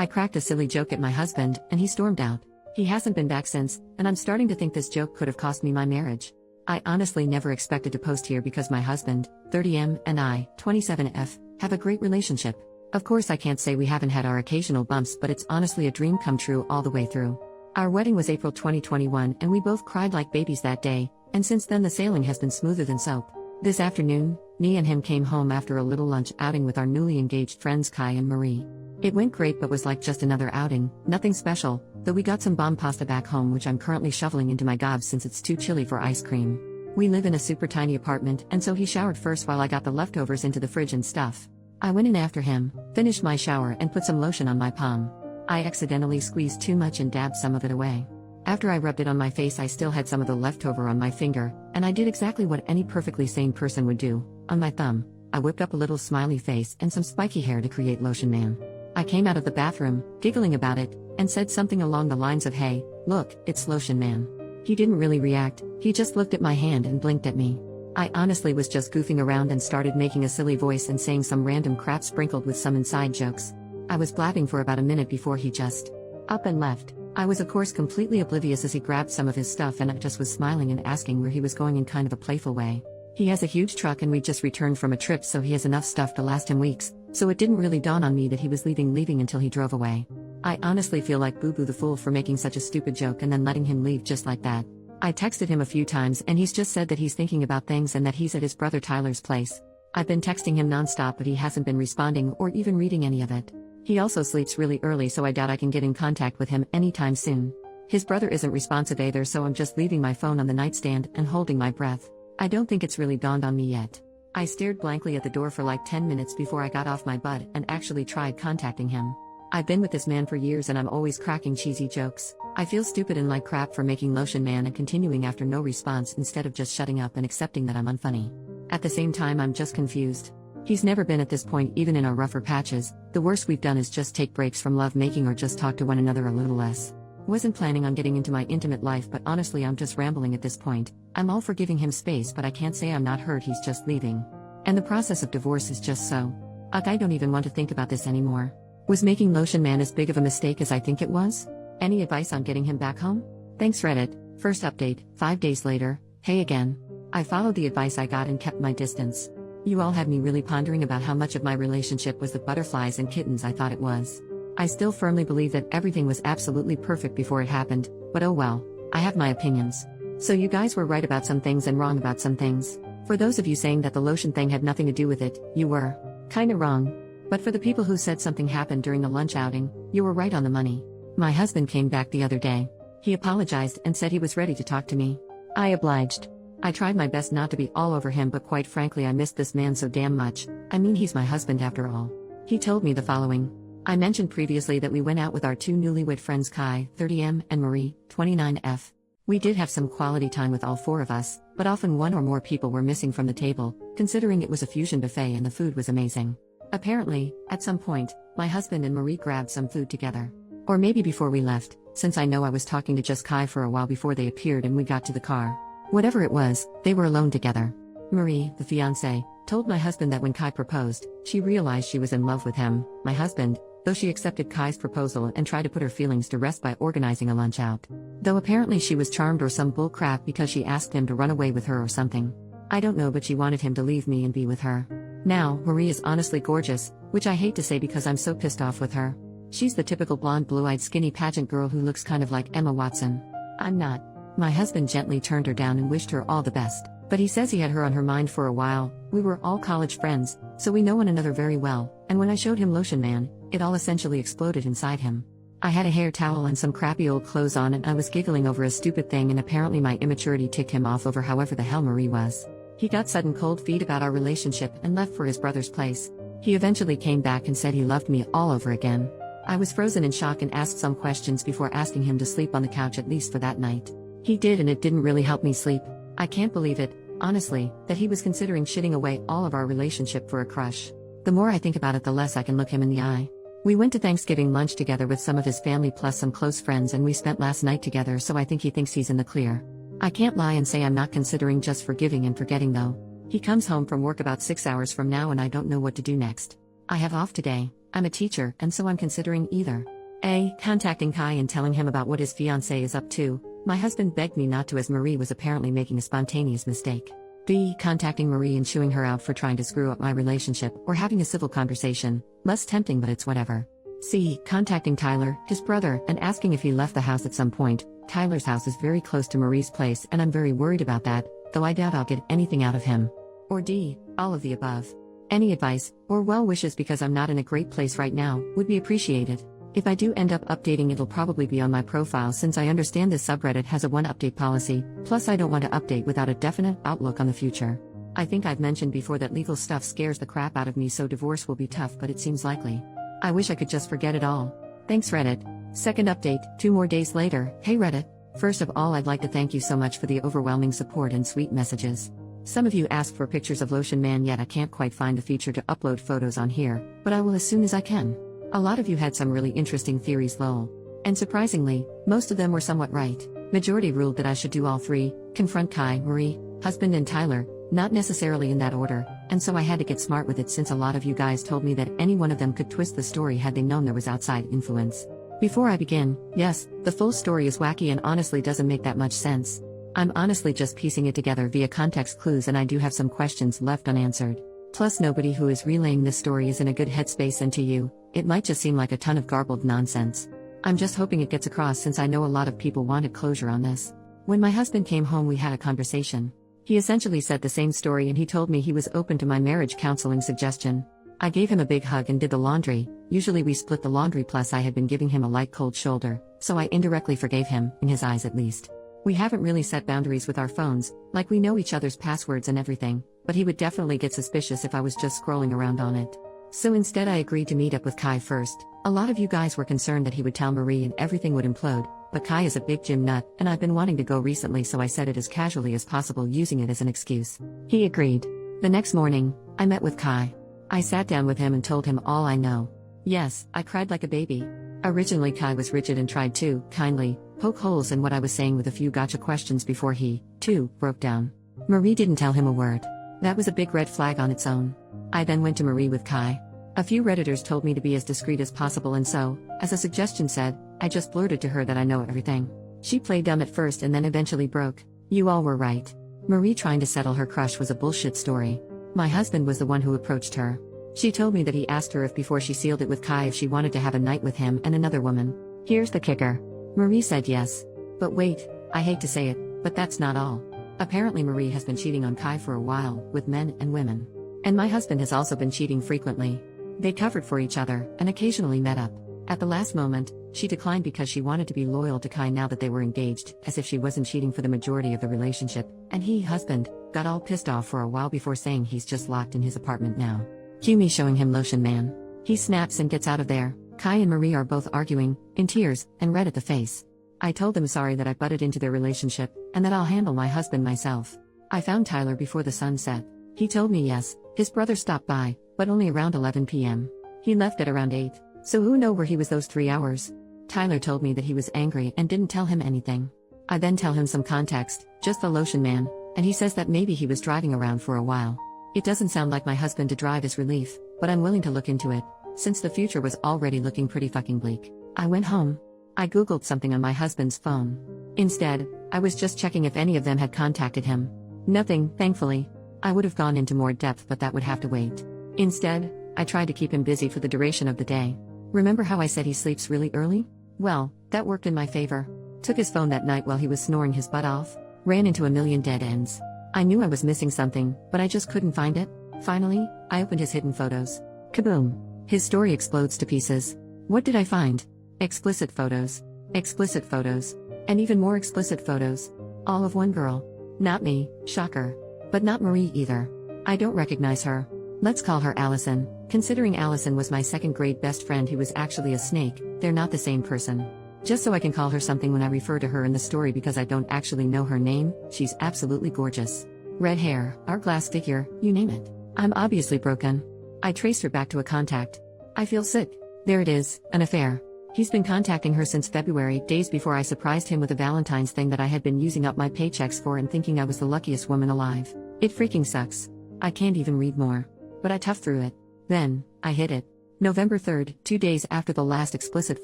I cracked a silly joke at my husband, and he stormed out. He hasn't been back since, and I'm starting to think this joke could have cost me my marriage. I honestly never expected to post here because my husband, 30M, and I, 27F, have a great relationship. Of course I can't say we haven't had our occasional bumps, but it's honestly a dream come true all the way through. Our wedding was April 2021 and we both cried like babies that day, and since then the sailing has been smoother than soap. This afternoon, me and him came home after a little lunch outing with our newly engaged friends Kai and Marie. It went great but was like just another outing, nothing special, though we got some bomb pasta back home which I'm currently shoveling into my gobs since it's too chilly for ice cream. We live in a super tiny apartment and so he showered first while I got the leftovers into the fridge and stuff. I went in after him, finished my shower and put some lotion on my palm. I accidentally squeezed too much and dabbed some of it away. After I rubbed it on my face I still had some of the leftover on my finger, and I did exactly what any perfectly sane person would do. On my thumb, I whipped up a little smiley face and some spiky hair to create Lotion Man. I came out of the bathroom, giggling about it, and said something along the lines of hey, look, it's Lotion Man. He didn't really react, he just looked at my hand and blinked at me. I honestly was just goofing around and started making a silly voice and saying some random crap sprinkled with some inside jokes. I was blabbing for about a minute before he just up and left. I was of course completely oblivious as he grabbed some of his stuff and I just was smiling and asking where he was going in kind of a playful way. He has a huge truck and we just returned from a trip so he has enough stuff to last him weeks, so it didn't really dawn on me that he was leaving until he drove away. I honestly feel like Boo Boo the fool for making such a stupid joke and then letting him leave just like that. I texted him a few times and he's just said that he's thinking about things and that he's at his brother Tyler's place. I've been texting him nonstop but he hasn't been responding or even reading any of it. He also sleeps really early so I doubt I can get in contact with him anytime soon. His brother isn't responsive either so I'm just leaving my phone on the nightstand and holding my breath. I don't think it's really dawned on me yet. I stared blankly at the door for like 10 minutes before I got off my butt and actually tried contacting him. I've been with this man for years and I'm always cracking cheesy jokes. I feel stupid and like crap for making Lotion Man and continuing after no response instead of just shutting up and accepting that I'm unfunny. At the same time I'm just confused. He's never been at this point even in our rougher patches. The worst we've done is just take breaks from love making or just talk to one another a little less. Wasn't planning on getting into my intimate life but honestly I'm just rambling at this point. I'm all for giving him space but I can't say I'm not hurt he's just leaving. And the process of divorce is just so. I don't even want to think about this anymore. Was making Lotion Man as big of a mistake as I think it was? Any advice on getting him back home? Thanks Reddit. First update, 5 days later, hey again. I followed the advice I got and kept my distance. You all had me really pondering about how much of my relationship was the butterflies and kittens I thought it was. I still firmly believe that everything was absolutely perfect before it happened, but oh well, I have my opinions. So you guys were right about some things and wrong about some things. For those of you saying that the lotion thing had nothing to do with it, you were kinda wrong. But for the people who said something happened during the lunch outing, you were right on the money. My husband came back the other day. He apologized and said he was ready to talk to me. I obliged. I tried my best not to be all over him but quite frankly I missed this man so damn much. I mean he's my husband after all. He told me the following. I mentioned previously that we went out with our two newlywed friends Kai, 30M, and Marie, 29F. We did have some quality time with all four of us, but often one or more people were missing from the table, considering it was a fusion buffet and the food was amazing. Apparently, at some point, my husband and Marie grabbed some food together. Or maybe before we left, since I know I was talking to just Kai for a while before they appeared and we got to the car. Whatever it was, they were alone together. Marie, the fiancée, told my husband that when Kai proposed, she realized she was in love with him, my husband, though she accepted Kai's proposal and tried to put her feelings to rest by organizing a lunch out. Though apparently she was charmed or some bull crap because she asked him to run away with her or something. I don't know but she wanted him to leave me and be with her. Now, Marie is honestly gorgeous, which I hate to say because I'm so pissed off with her. She's the typical blonde blue-eyed skinny pageant girl who looks kind of like Emma Watson. I'm not. My husband gently turned her down and wished her all the best, but he says he had her on her mind for a while. We were all college friends, so we know one another very well, and when I showed him Lotion Man, it all essentially exploded inside him. I had a hair towel and some crappy old clothes on and I was giggling over a stupid thing and apparently my immaturity ticked him off over however the hell Marie was. He got sudden cold feet about our relationship and left for his brother's place. He eventually came back and said he loved me all over again. I was frozen in shock and asked some questions before asking him to sleep on the couch at least for that night. He did and it didn't really help me sleep. I can't believe it, honestly, that he was considering shitting away all of our relationship for a crush. The more I think about it the less I can look him in the eye. We went to Thanksgiving lunch together with some of his family plus some close friends and we spent last night together so I think he thinks he's in the clear. I can't lie and say I'm not considering just forgiving and forgetting though. He comes home from work about 6 hours from now and I don't know what to do next. I have off today, I'm a teacher, and so I'm considering either A. Contacting Kai and telling him about what his fiancée is up to. My husband begged me not to as Marie was apparently making a spontaneous mistake. B. Contacting Marie and chewing her out for trying to screw up my relationship or having a civil conversation. Less tempting, but it's whatever. C. Contacting Tyler, his brother, and asking if he left the house at some point. Tyler's house is very close to Marie's place and I'm very worried about that, though I doubt I'll get anything out of him. Or D. All of the above. Any advice, or well wishes because I'm not in a great place right now, would be appreciated. If I do end up updating, it'll probably be on my profile since I understand this subreddit has a one update policy, plus I don't want to update without a definite outlook on the future. I think I've mentioned before that legal stuff scares the crap out of me, so divorce will be tough, but it seems likely. I wish I could just forget it all. Thanks Reddit. Second update, 2 more days later. Hey Reddit. First of all, I'd like to thank you so much for the overwhelming support and sweet messages. Some of you asked for pictures of Lotion Man, yet I can't quite find the feature to upload photos on here, but I will as soon as I can. A lot of you had some really interesting theories, lol. And surprisingly, most of them were somewhat right. Majority ruled that I should do all 3, confront Kai, Marie, husband and Tyler, not necessarily in that order, and so I had to get smart with it since a lot of you guys told me that any one of them could twist the story had they known there was outside influence. Before I begin, yes, the full story is wacky and honestly doesn't make that much sense. I'm honestly just piecing it together via context clues, and I do have some questions left unanswered. Plus nobody who is relaying this story is in a good headspace, and to you, it might just seem like a ton of garbled nonsense. I'm just hoping it gets across since I know a lot of people wanted closure on this. When my husband came home, we had a conversation. He essentially said the same story and he told me he was open to my marriage counseling suggestion. I gave him a big hug and did the laundry. Usually we split the laundry, plus I had been giving him a light cold shoulder, so I indirectly forgave him, in his eyes at least. We haven't really set boundaries with our phones, like we know each other's passwords and everything, but he would definitely get suspicious if I was just scrolling around on it. So instead I agreed to meet up with Kai first. A lot of you guys were concerned that he would tell Marie and everything would implode, but Kai is a big gym nut, and I've been wanting to go recently, so I said it as casually as possible, using it as an excuse. He agreed. The next morning, I met with Kai. I sat down with him and told him all I know. Yes, I cried like a baby. Originally Kai was rigid and tried to, kindly, poke holes in what I was saying with a few gotcha questions before he, too, broke down. Marie didn't tell him a word. That was a big red flag on its own. I then went to Marie with Kai. A few Redditors told me to be as discreet as possible, and so, as a suggestion said, I just blurted to her that I know everything. She played dumb at first and then eventually broke. You all were right. Marie trying to settle her crush was a bullshit story. My husband was the one who approached her. She told me that he asked her if before she sealed it with Kai if she wanted to have a night with him and another woman. Here's the kicker. Marie said yes. But wait, I hate to say it, but that's not all. Apparently Marie has been cheating on Kai for a while, with men and women. And my husband has also been cheating frequently. They covered for each other, and occasionally met up. At the last moment, she declined because she wanted to be loyal to Kai now that they were engaged, as if she wasn't cheating for the majority of the relationship, and he, husband, got all pissed off for a while before saying he's just locked in his apartment now. Cue me showing him Lotion Man. He snaps and gets out of there. Kai and Marie are both arguing, in tears, and red at the face. I told them sorry that I butted into their relationship, and that I'll handle my husband myself. I found Tyler before the sun set. He told me yes, his brother stopped by, but only around 11 p.m. He left at around 8, so who know where he was those 3 hours? Tyler told me that he was angry and didn't tell him anything. I then tell him some context, just the Lotion Man, and he says that maybe he was driving around for a while. It doesn't sound like my husband to drive is relief, but I'm willing to look into it, since the future was already looking pretty fucking bleak. I went home. I googled something on my husband's phone. Instead, I was just checking if any of them had contacted him. Nothing, thankfully. I would have gone into more depth, but that would have to wait. Instead, I tried to keep him busy for the duration of the day. Remember how I said he sleeps really early? Well, that worked in my favor. Took his phone that night while he was snoring his butt off. Ran into a million dead ends. I knew I was missing something, but I just couldn't find it. Finally, I opened his hidden photos. Kaboom! His story explodes to pieces. What did I find? Explicit photos. Explicit photos. And even more explicit photos. All of one girl. Not me, shocker. But not Marie either. I don't recognize her. Let's call her Allison. Considering Allison was my second grade best friend who was actually a snake, they're not the same person. Just so I can call her something when I refer to her in the story because I don't actually know her name, she's absolutely gorgeous. Red hair, hourglass figure, you name it. I'm obviously broken. I traced her back to a contact. I feel sick. There it is, an affair. He's been contacting her since February, days before I surprised him with a Valentine's thing that I had been using up my paychecks for and thinking I was the luckiest woman alive. It freaking sucks. I can't even read more. But I toughed through it. Then, I hit it. November 3rd, 2 days after the last explicit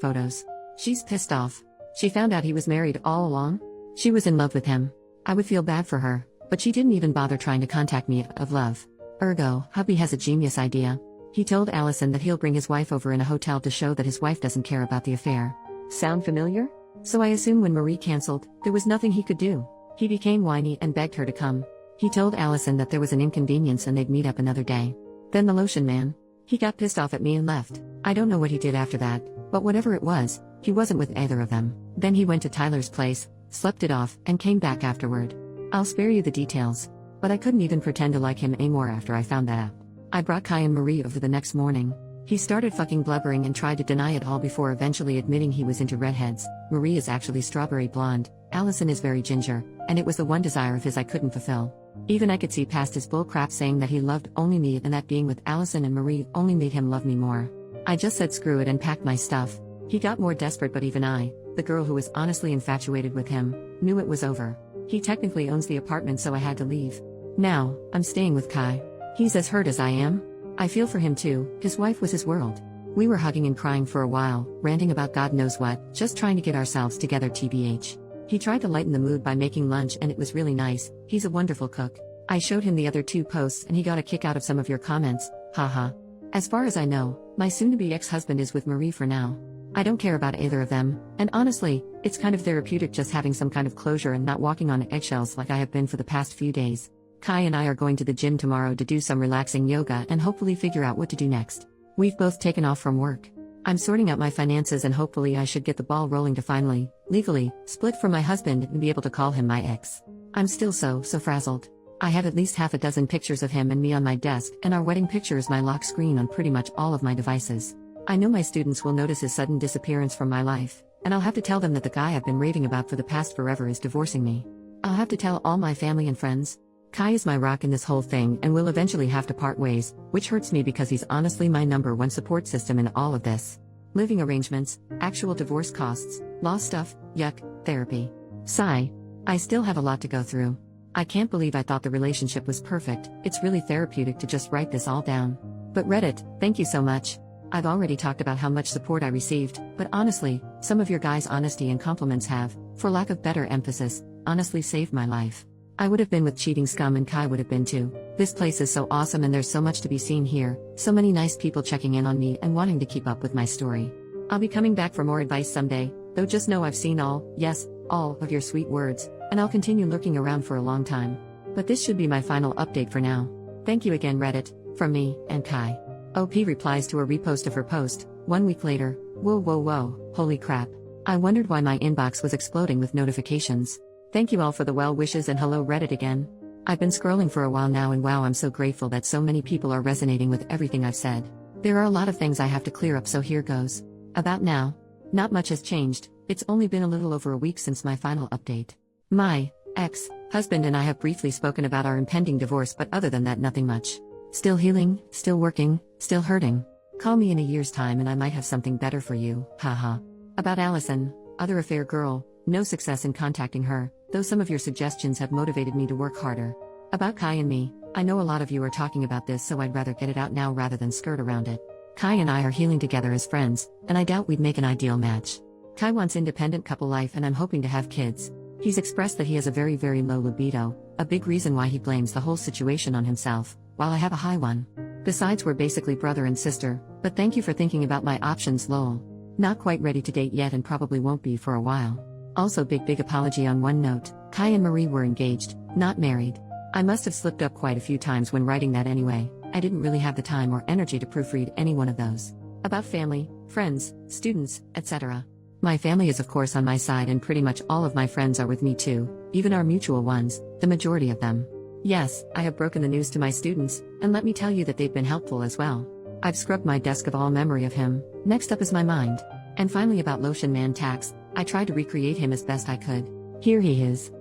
photos. She's pissed off. She found out he was married all along? She was in love with him. I would feel bad for her, but she didn't even bother trying to contact me of love. Ergo, hubby has a genius idea. He told Allison that he'll bring his wife over in a hotel to show that his wife doesn't care about the affair. Sound familiar? So I assume when Marie cancelled, there was nothing he could do. He became whiny and begged her to come. He told Allison that there was an inconvenience and they'd meet up another day. Then the lotion man. He got pissed off at me and left. I don't know what he did after that, but whatever it was, he wasn't with either of them. Then he went to Tyler's place, slept it off, and came back afterward. I'll spare you the details. But I couldn't even pretend to like him anymore after I found that out. I brought Kai and Marie over the next morning. He started fucking blubbering and tried to deny it all before eventually admitting he was into redheads. Marie is actually strawberry blonde, Allison is very ginger, and it was the one desire of his I couldn't fulfill. Even I could see past his bull crap saying that he loved only me and that being with Allison and Marie only made him love me more. I just said screw it and packed my stuff. He got more desperate, but even I, the girl who was honestly infatuated with him, knew it was over. He technically owns the apartment, so I had to leave. Now, I'm staying with Kai. He's as hurt as I am. I feel for him too, his wife was his world. We were hugging and crying for a while, ranting about God knows what, just trying to get ourselves together tbh. He tried to lighten the mood by making lunch and it was really nice, he's a wonderful cook. I showed him the other 2 posts and he got a kick out of some of your comments, haha. As far as I know, my soon-to-be ex-husband is with Marie for now. I don't care about either of them, and honestly, it's kind of therapeutic just having some kind of closure and not walking on eggshells like I have been for the past few days. Kai and I are going to the gym tomorrow to do some relaxing yoga and hopefully figure out what to do next. We've both taken off from work. I'm sorting out my finances and hopefully I should get the ball rolling to finally, legally, split from my husband and be able to call him my ex. I'm still so frazzled. I have at least half a dozen pictures of him and me on my desk, and our wedding picture is my lock screen on pretty much all of my devices. I know my students will notice his sudden disappearance from my life, and I'll have to tell them that the guy I've been raving about for the past forever is divorcing me. I'll have to tell all my family and friends. Kai is my rock in this whole thing and will eventually have to part ways, which hurts me because he's honestly my #1 support system in all of this. Living arrangements, actual divorce costs, law stuff, yuck, therapy. Sigh. I still have a lot to go through. I can't believe I thought the relationship was perfect. It's really therapeutic to just write this all down. But Reddit, thank you so much. I've already talked about how much support I received, but honestly, some of your guys' honesty and compliments have, for lack of better emphasis, honestly saved my life. I would have been with cheating scum and Kai would have been too. This place is so awesome and there's so much to be seen here, so many nice people checking in on me and wanting to keep up with my story. I'll be coming back for more advice someday, though just know I've seen all, yes, all of your sweet words, and I'll continue lurking around for a long time. But this should be my final update for now. Thank you again Reddit, from me, and Kai. OP replies to a repost of her post, 1 week later, whoa, holy crap. I wondered why my inbox was exploding with notifications. Thank you all for the well wishes and hello Reddit again. I've been scrolling for a while now and wow, I'm so grateful that so many people are resonating with everything I've said. There are a lot of things I have to clear up, so here goes. About now. Not much has changed, it's only been a little over a week since my final update. My ex-husband and I have briefly spoken about our impending divorce, but other than that nothing much. Still healing, still working, still hurting. Call me in a year's time and I might have something better for you, haha. About Allison, other affair girl, no success in contacting her, though some of your suggestions have motivated me to work harder. About Kai and me, I know a lot of you are talking about this, so I'd rather get it out now rather than skirt around it. Kai and I are healing together as friends, and I doubt we'd make an ideal match. Kai wants independent couple life and I'm hoping to have kids. He's expressed that he has a very low libido, a big reason why he blames the whole situation on himself, while I have a high one. Besides, we're basically brother and sister, but thank you for thinking about my options lol. Not quite ready to date yet and probably won't be for a while. Also big apology on one note, Kai and Marie were engaged, not married. I must have slipped up quite a few times when writing that anyway, I didn't really have the time or energy to proofread any one of those. About family, friends, students, etc. My family is of course on my side and pretty much all of my friends are with me too, even our mutual ones, the majority of them. Yes, I have broken the news to my students, and let me tell you that they've been helpful as well. I've scrubbed my desk of all memory of him, next up is my mind. And finally about Lotion Man Tax, I tried to recreate him as best I could. Here he is.